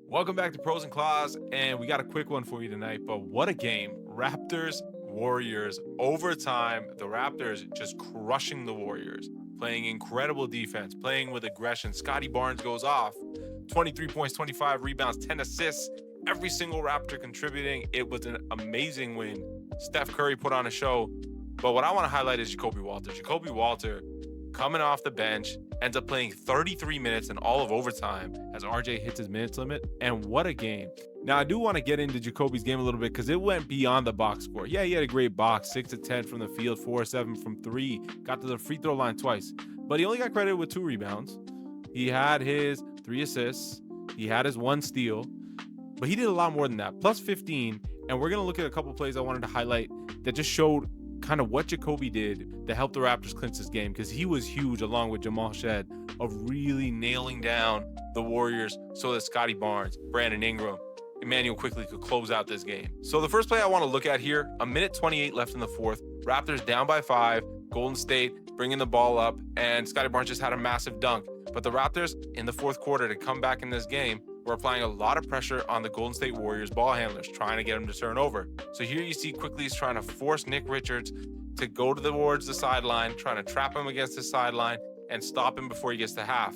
Welcome back to Pros and Claws, and we got a quick one for you tonight. But what a game! Raptors, Warriors, overtime. The Raptors just crushing the Warriors, playing incredible defense, playing with aggression. Scottie Barnes goes off, 23 points, 25 rebounds, 10 assists. Every single Raptor contributing. It was an amazing win. Steph Curry put on a show. But what I want to highlight is Jakobe Walter. Jakobe Walter, coming off the bench, ends up playing 33 minutes in all of overtime as RJ hits his minutes limit. And what a game. Now, I do want to get into Jakobe's game a little bit because it went beyond the box score. Yeah, he had a great box, 6 of 10 from the field, 4 of 7 from 3, got to the free throw line twice. But he only got credited with 2 rebounds. He had his 3 assists. He had his 1 steal. But he did a lot more than that, plus 15. And we're going to look at a couple plays I wanted to highlight that just showed kind of what Jakobe did to help the Raptors clinch this game, because he was huge along with Jamal Shed of really nailing down the Warriors so that Scottie Barnes, Brandon Ingram, Immanuel Quickley could close out this game. So the first play I want to look at here, a minute 28 left in the fourth, Raptors down by 5, Golden State bringing the ball up, and Scottie Barnes just had a massive dunk. But the Raptors in the fourth quarter to come back in this game were applying a lot of pressure on the Golden State Warriors ball handlers, trying to get them to turn over. So here you see Quickley is trying to force Nick Richards to go towards the sideline, trying to trap him against the sideline and stop him before he gets to half.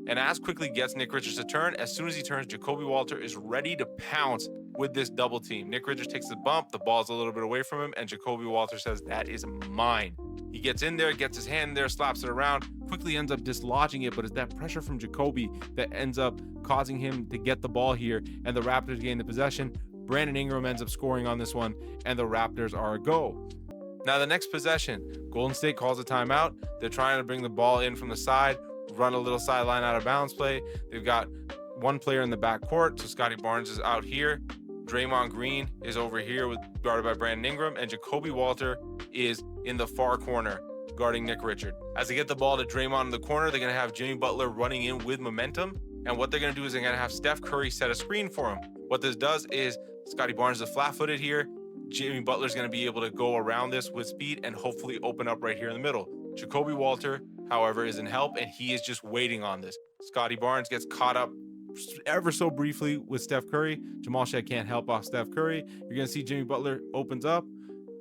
And as Quickley gets Nick Richards to turn, as soon as he turns, Jakobe Walter is ready to pounce with this double team. Nick Richards takes the bump, the ball's a little bit away from him, and Jakobe Walter says, "That is mine." He gets in there, gets his hand in there, slaps it around, quickly ends up dislodging it, but it's that pressure from Jakobe that ends up causing him to get the ball here, and the Raptors gain the possession. Brandon Ingram ends up scoring on this one, and the Raptors are a go. Now, the next possession, Golden State calls a timeout. They're trying to bring the ball in from the side, run a little sideline out of bounds play. They've got one player in the backcourt, so Scottie Barnes is out here. Draymond Green is over here guarded by Brandon Ingram, and Jakobe Walter is in the far corner guarding Nick Richard. As they get the ball to Draymond in the corner, they're going to have Jimmy Butler running in with momentum, and what they're going to do is they're going to have Steph Curry set a screen for him. What this does is Scottie Barnes is flat-footed here. Jimmy Butler's going to be able to go around this with speed and hopefully open up right here in the middle. Jakobe Walter, however, is in help, and he is just waiting on this. Scottie Barnes gets caught up ever so briefly with Steph Curry. Jamal Shed can't help off Steph Curry. You're going to see Jimmy Butler opens up.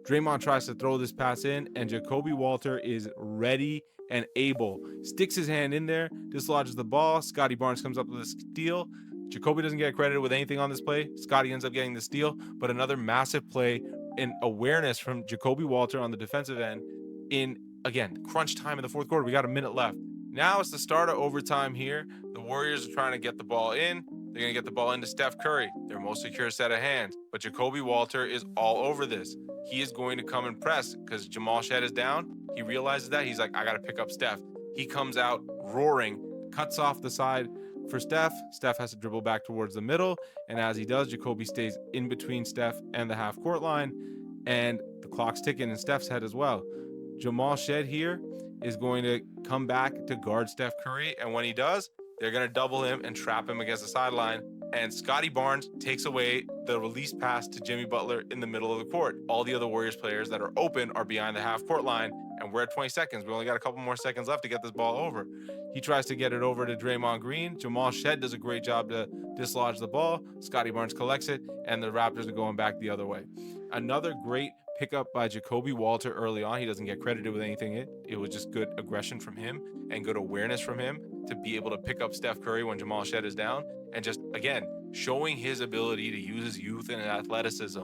Draymond tries to throw this pass in, and Jakobe Walter is ready and able. Sticks his hand in there, dislodges the ball. Scottie Barnes comes up with a steal. Jakobe doesn't get credited with anything on this play. Scottie ends up getting the steal, but another massive play and awareness from Jakobe Walter on the defensive end in, again, crunch time in the fourth quarter. We got a minute left. Now it's the start of overtime here. The Warriors are trying to get the ball in. They're going to get the ball into Steph Curry, their most secure set of hands. But Jakobe Walter is all over this. He is going to come and press because Jamal Shed is down. He realizes that. He's like, I got to pick up Steph. He comes out roaring, cuts off the side for Steph. Steph has to dribble back towards the middle. And as he does, Jakobe stays in between Steph and the half-court line. And the clock's ticking in Steph's head as well. Jamal Shed here is going to come back to guard Steph Curry. And when he does, they're going to double him and trap him against the sideline. And Scottie Barnes takes away the release pass to Jimmy Butler in the middle of the court. All the other Warriors players that are open are behind the half-court line. And we're at 20 seconds. We only got a couple more seconds left to get this ball over. He tries to get it over to Draymond Green. Jamal Shed does a great job to dislodge the ball. Scottie Barnes collects it, and the Raptors are going back the other way. Another great pickup by Jakobe Walter early on. He doesn't get credited with anything. It was just good aggression from him and good awareness from him to be able to pick up Steph Curry when Jamal Shed is down. And just, again, showing his ability to use his youth and athleticism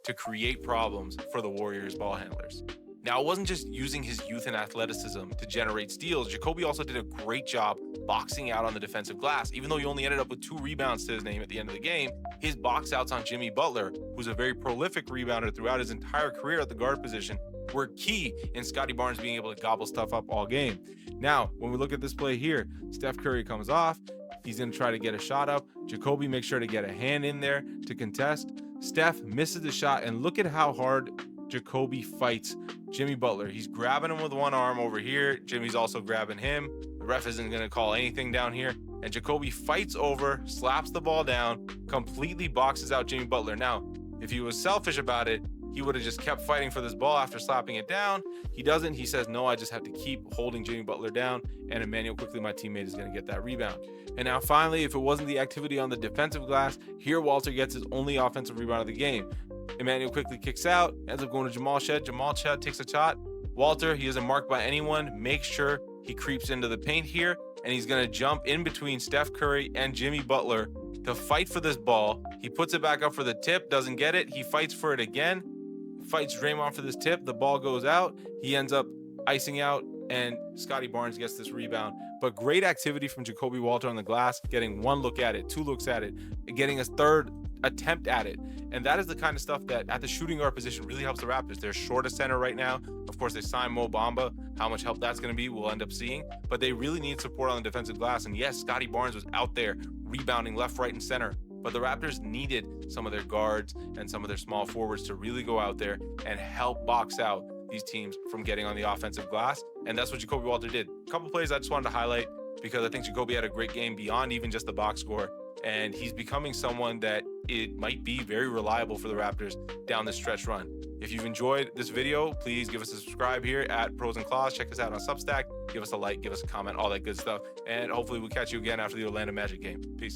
to create problems for the Warriors ball handlers. Now, it wasn't just using his youth and athleticism to generate steals. Jakobe also did a great job boxing out on the defensive glass. Even though he only ended up with 2 rebounds to his name at the end of the game, his box outs on Jimmy Butler, who's a very prolific rebounder throughout his entire career at the guard position, were key in Scottie Barnes being able to gobble stuff up all game. Now, when we look at this play here, Steph Curry comes off. He's going to try to get a shot up. Jakobe makes sure to get a hand in there to contest. Steph misses the shot, and look at how hard Jakobe fights Jimmy Butler. He's grabbing him with one arm over here. Jimmy's also grabbing him. The ref isn't going to call anything down here. And Jakobe fights over, slaps the ball down, completely boxes out Jimmy Butler. Now, if he was selfish about it, he would have just kept fighting for this ball after slapping it down. He doesn't. He says, no, I just have to keep holding Jimmy Butler down, and Immanuel Quickley, my teammate, is going to get that rebound. And now finally, if it wasn't the activity on the defensive glass, here Walter gets his only offensive rebound of the game. Immanuel Quickley kicks out, ends up going to Jamal Shead. Jamal Shead takes a shot. Walter, he isn't marked by anyone, makes sure he creeps into the paint here, and he's going to jump in between Steph Curry and Jimmy Butler to fight for this ball. He puts it back up for the tip, doesn't get it. He fights for it again, fights Draymond for this tip. The ball goes out. He ends up icing out, and Scottie Barnes gets this rebound. But great activity from Jakobe Walter on the glass, getting one look at it, two looks at it, getting a third attempt at it. And that is the kind of stuff that at the shooting guard position really helps the Raptors. They're short of center right now. Of course, they signed Mo Bamba. How much help that's going to be, we'll end up seeing. But they really need support on the defensive glass. And yes, Scottie Barnes was out there rebounding left, right, and center. But the Raptors needed some of their guards and some of their small forwards to really go out there and help box out these teams from getting on the offensive glass. And that's what Jakobe Walter did. A couple plays I just wanted to highlight because I think Jakobe had a great game beyond even just the box score. And he's becoming someone that it might be very reliable for the Raptors down this stretch run. If you've enjoyed this video, please give us a subscribe here at Pros and Claws. Check us out on Substack. Give us a like, give us a comment, all that good stuff. And hopefully we'll catch you again after the Orlando Magic game. Peace.